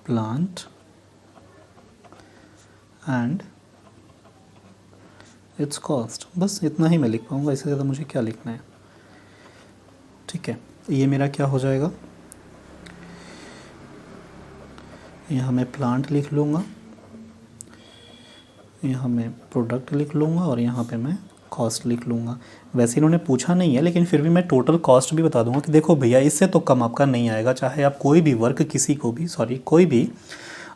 plant and its cost. बस इतना ही मैं लिख पाऊँगा, इससे ज़्यादा मुझे क्या लिखना है। ठीक है, ये मेरा क्या हो जाएगा? यहाँ मैं प्लांट लिख लूँगा, यहाँ मैं प्रोडक्ट लिख लूँगा और यहाँ पे मैं कॉस्ट लिख लूँगा। वैसे इन्होंने पूछा नहीं है लेकिन फिर भी मैं टोटल कॉस्ट भी बता दूँगा कि देखो भैया इससे तो कम आपका नहीं आएगा, चाहे आप कोई भी वर्क कोई भी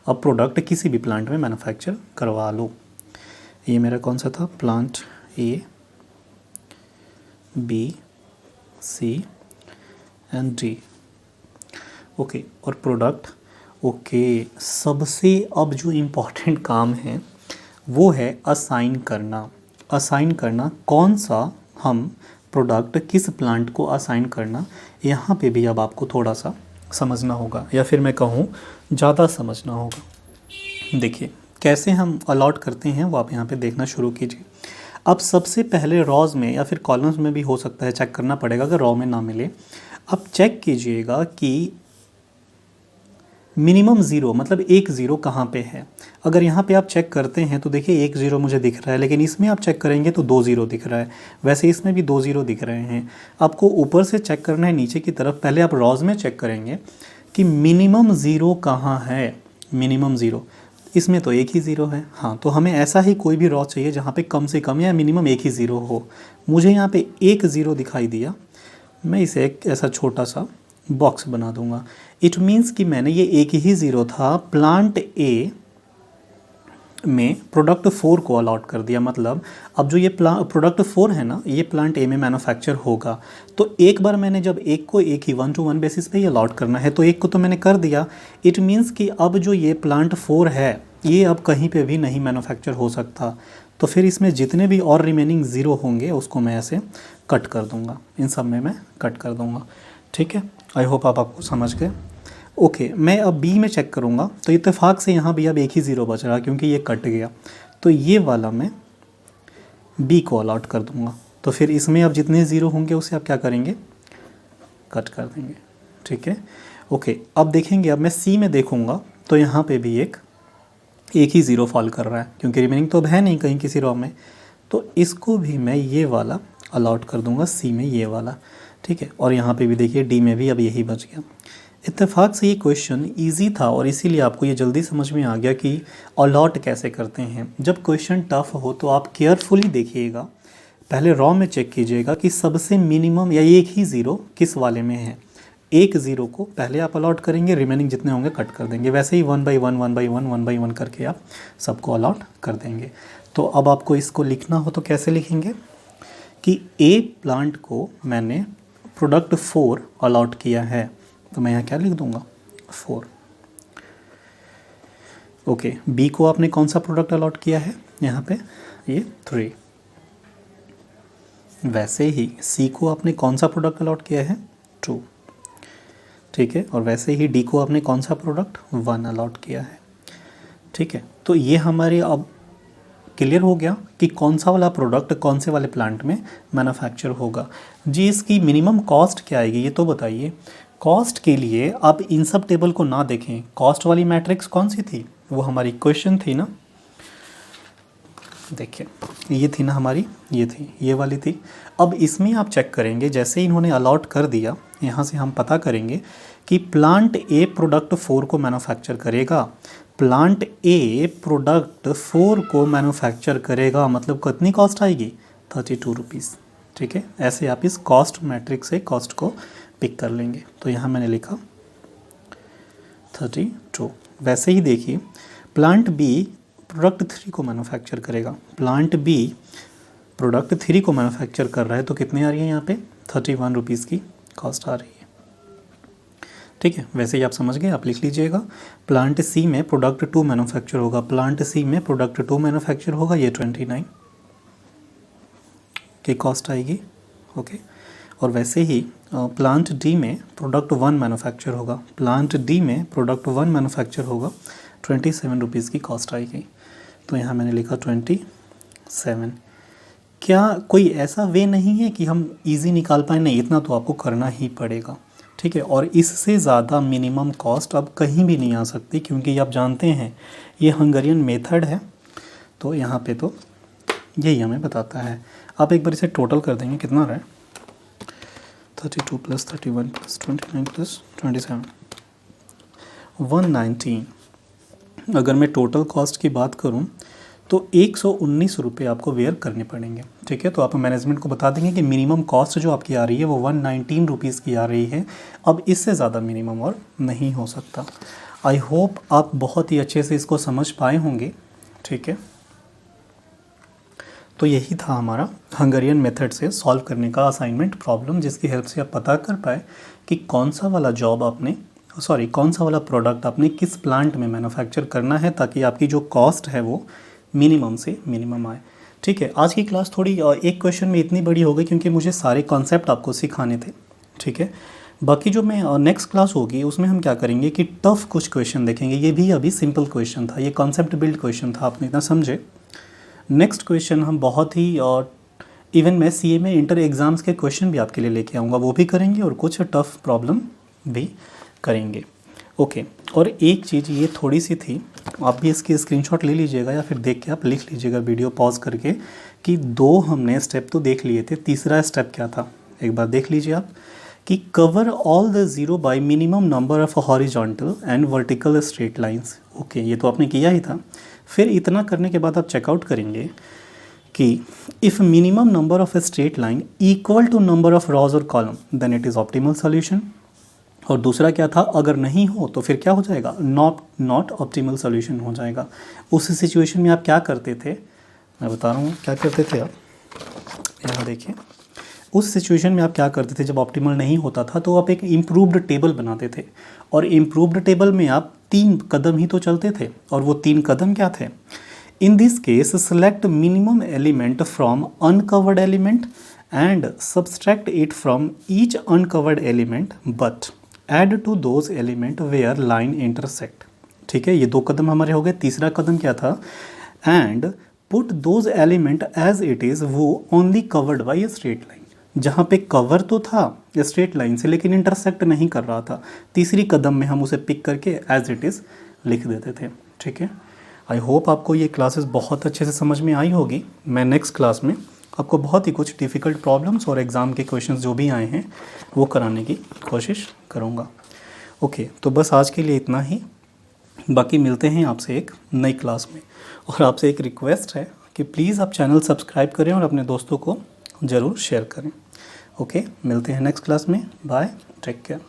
अब प्रोडक्ट किसी भी प्लांट में मैन्युफैक्चर करवा लो। ये मेरा कौन सा था? Plant A, B, C and D. Okay, और प्रोडक्ट। ओके, सबसे अब जो इम्पोर्टेंट काम है वो है असाइन करना कौन सा हम प्रोडक्ट किस प्लांट को असाइन करना। यहाँ पे भी अब आपको थोड़ा सा समझना होगा, या फिर मैं कहूँ ज़्यादा समझना होगा। देखिए कैसे हम अलॉट करते हैं वो आप यहाँ पे देखना शुरू कीजिए। अब सबसे पहले रॉज में या फिर कॉलम्स में भी हो सकता है चेक करना पड़ेगा, अगर रॉ में ना मिले अब चेक कीजिएगा कि मिनिमम ज़ीरो मतलब एक ज़ीरो कहाँ पे है। अगर यहाँ पे आप चेक करते हैं तो देखिए एक ज़ीरो मुझे दिख रहा है, लेकिन इसमें आप चेक करेंगे तो दो ज़ीरो दिख रहा है, वैसे इसमें भी दो ज़ीरो दिख रहे हैं। आपको ऊपर से चेक करना है नीचे की तरफ। पहले आप रॉज में चेक करेंगे कि मिनिमम ज़ीरो कहाँ है। मिनिमम ज़ीरो इसमें तो एक ही ज़ीरो है। हाँ, तो हमें ऐसा ही कोई भी रॉ चाहिए जहाँ पे कम से कम या मिनिमम एक ही ज़ीरो हो। मुझे यहाँ पे एक ज़ीरो दिखाई दिया, मैं इसे एक ऐसा छोटा सा बॉक्स बना दूंगा। इट मीन्स कि मैंने ये एक ही ज़ीरो था प्लांट ए में प्रोडक्ट 4 को अलॉट कर दिया। मतलब अब जो ये प्रोडक्ट 4 है ना, ये प्लांट ए में मैन्युफैक्चर होगा। तो एक बार मैंने जब एक को एक ही 1-to-1 बेसिस पे ही अलॉट करना है, तो एक को तो मैंने कर दिया। इट मीन्स कि अब जो ये प्लांट 4 है ये अब कहीं पे भी नहीं मैन्युफैक्चर हो सकता। तो फिर इसमें जितने भी और रिमेनिंग ज़ीरो होंगे उसको मैं ऐसे कट कर दूँगा, इन सब में मैं कट कर दूँगा। ठीक है, आई होप आपको समझ गए। ओके, मैं अब बी में चेक करूँगा तो इत्तेफाक से यहाँ भी अब एक ही ज़ीरो बच रहा क्योंकि ये कट गया। तो ये वाला मैं बी को अलॉट कर दूँगा। तो फिर इसमें अब जितने ज़ीरो होंगे उसे आप क्या करेंगे? कट कर देंगे। ठीक है, ओके। अब देखेंगे, अब मैं सी में देखूँगा तो यहाँ पे भी एक ही ज़ीरो फॉल कर रहा है क्योंकि रिमेनिंग तो अब है नहीं कहीं किसी रॉ में। तो इसको भी मैं ये वाला अलॉट कर दूँगा, सी में ये वाला। ठीक है, और यहाँ पे भी देखिए डी में भी अब यही बच गया। इत्तेफाक से ये क्वेश्चन इजी था और इसीलिए आपको ये जल्दी समझ में आ गया कि अलॉट कैसे करते हैं। जब क्वेश्चन टफ हो तो आप केयरफुली देखिएगा, पहले रॉ में चेक कीजिएगा कि सबसे मिनिमम या एक ही ज़ीरो किस वाले में है। एक ज़ीरो को पहले आप अलॉट करेंगे, रिमेनिंग जितने होंगे कट कर देंगे। वैसे ही 1 by 1 करके आप सबको अलॉट कर देंगे। तो अब आपको इसको लिखना हो तो कैसे लिखेंगे कि ए प्लांट को मैंने प्रोडक्ट 4 अलॉट किया है, तो मैं यहाँ क्या लिख दूँगा? 4। ओके, बी को आपने कौन सा प्रोडक्ट अलॉट किया है? यहाँ पे ये 3। वैसे ही सी को आपने कौन सा प्रोडक्ट अलॉट किया है? 2। ठीक है, और वैसे ही डी को आपने कौन सा प्रोडक्ट? 1 अलॉट किया है। ठीक है, तो ये हमारे अब क्लियर हो गया कि कौन सा वाला प्रोडक्ट कौन से वाले प्लांट में मैन्युफैक्चर होगा। जी, इसकी मिनिमम कॉस्ट क्या आएगी ये तो बताइए। कॉस्ट के लिए आप इन सब टेबल को ना देखें, कॉस्ट वाली मैट्रिक्स कौन सी थी? वो हमारी क्वेश्चन थी ना, देखिए ये थी ना हमारी, ये थी, ये वाली थी। अब इसमें आप चेक करेंगे, जैसे इन्होंने अलॉट कर दिया, यहाँ से हम पता करेंगे कि प्लांट ए प्रोडक्ट 4 को मैन्युफैक्चर करेगा। प्लांट ए प्रोडक्ट 4 को मैन्युफैक्चर करेगा, मतलब कितनी कॉस्ट आएगी? 32 रुपीज़। ठीक है, ऐसे आप इस कॉस्ट मैट्रिक्स से कॉस्ट को पिक कर लेंगे। तो यहाँ मैंने लिखा 32। वैसे ही देखिए प्लांट बी प्रोडक्ट 3 को मैन्युफैक्चर करेगा। प्लांट बी प्रोडक्ट 3 को मैन्युफैक्चर कर रहा है तो कितने आ रही है यहाँ पे? 31 रुपीज़ की कॉस्ट आ रही है। ठीक है, वैसे ही आप समझ गए, आप लिख लीजिएगा। प्लांट सी में प्रोडक्ट 2 मैन्युफैक्चर होगा, प्लांट सी में प्रोडक्ट 2 मैन्युफैक्चर होगा, ये 29 की कॉस्ट आएगी। ओके, और वैसे ही प्लांट डी में प्रोडक्ट 1 मैन्युफैक्चर होगा, प्लांट डी में प्रोडक्ट 1 मैन्युफैक्चर होगा, 27 रुपीज़ की कॉस्ट आएगी। तो यहाँ मैंने लिखा 27। क्या कोई ऐसा वे नहीं है कि हम इजी निकाल पाए? नहीं, इतना तो आपको करना ही पड़ेगा। ठीक है, और इससे ज़्यादा मिनिमम कॉस्ट अब कहीं भी नहीं आ सकती, क्योंकि आप जानते हैं ये हंगेरियन मेथड है। तो यहाँ पे तो यही हमें बताता है। आप एक बार इसे टोटल कर देंगे, कितना रहा है? 32 + 31 + 29 + 27, 119। अगर मैं टोटल कॉस्ट की बात करूं तो 119 रुपये आपको वेयर करने पड़ेंगे। ठीक है, तो आप मैनेजमेंट को बता देंगे कि मिनिमम कॉस्ट जो आपकी आ रही है वो 119 रुपीज़ की आ रही है। अब इससे ज़्यादा मिनिमम और नहीं हो सकता। आई होप आप बहुत ही अच्छे से इसको समझ पाए होंगे। ठीक है, तो यही था हमारा हंगेरियन मेथड से सॉल्व करने का असाइनमेंट प्रॉब्लम, जिसकी हेल्प से आप पता कर पाए कि कौन सा वाला जॉब आपने कौन सा वाला प्रोडक्ट आपने किस प्लांट में मैन्युफैक्चर करना है, ताकि आपकी जो कॉस्ट है वो मिनिमम से मिनिमम आए। ठीक है, आज की क्लास थोड़ी एक क्वेश्चन में इतनी बड़ी हो गई क्योंकि मुझे सारे कॉन्सेप्ट आपको सिखाने थे। ठीक है, बाकी जो मैं नेक्स्ट क्लास होगी उसमें हम क्या करेंगे कि टफ़ कुछ क्वेश्चन देखेंगे। ये भी अभी सिंपल क्वेश्चन था, ये कॉन्सेप्ट बिल्ड क्वेश्चन था, आपने इतना समझे। नेक्स्ट क्वेश्चन हम बहुत ही इवन मैं सीए में इंटर एग्ज़ाम्स के क्वेश्चन भी आपके लिए लेके आऊँगा, वो भी करेंगे और कुछ टफ़ प्रॉब्लम भी करेंगे। ओके, और एक चीज़ ये थोड़ी सी थी, आप भी इसकी स्क्रीनशॉट ले लीजिएगा या फिर देख के आप लिख लीजिएगा वीडियो पॉज करके, कि 2 हमने स्टेप तो देख लिए थे, तीसरा स्टेप क्या था एक बार देख लीजिए आप, कि cover all the zero bye minimum number of horizontal and vertical straight lines. Okay, ये तो आपने किया ही था। फिर इतना करने के बाद आप चेकआउट करेंगे कि if minimum number of straight line equal to number of rows और column then it is optimal solution. और दूसरा क्या था, अगर नहीं हो तो फिर क्या हो जाएगा, नॉट ऑप्टिमल सॉल्यूशन हो जाएगा। उस सिचुएशन में आप क्या करते थे, मैं बता रहा हूँ क्या करते थे आप, यहाँ देखिए। उस सिचुएशन में आप क्या करते थे, जब ऑप्टिमल नहीं होता था तो आप एक इम्प्रूव्ड टेबल बनाते थे, और इम्प्रूव्ड टेबल में आप 3 कदम ही तो चलते थे, और वो 3 कदम क्या थे? In this case select minimum element from uncovered element and subtract it from each uncovered element but add to those element where line intersect. ठीक है, ये 2 कदम हमारे हो गए। तीसरा कदम क्या था? And put those element as it is वो only covered by a straight line. जहाँ पे कवर तो था स्ट्रेट लाइन से लेकिन इंटरसेक्ट नहीं कर रहा था, तीसरी कदम में हम उसे पिक करके एज इट इज़ लिख देते थे। ठीक है, आई होप आपको ये क्लासेस बहुत अच्छे से समझ में आई होगी। मैं नेक्स्ट क्लास में आपको बहुत ही कुछ डिफ़िकल्ट प्रॉब्लम्स और एग्ज़ाम के क्वेश्चंस जो भी आए हैं वो कराने की कोशिश करूँगा। ओके, तो बस आज के लिए इतना ही, बाकी मिलते हैं आपसे एक नई क्लास में। और आपसे एक रिक्वेस्ट है कि प्लीज़ आप चैनल सब्सक्राइब करें और अपने दोस्तों को ज़रूर शेयर करें। ओके, मिलते हैं नेक्स्ट क्लास में। Bye, take care.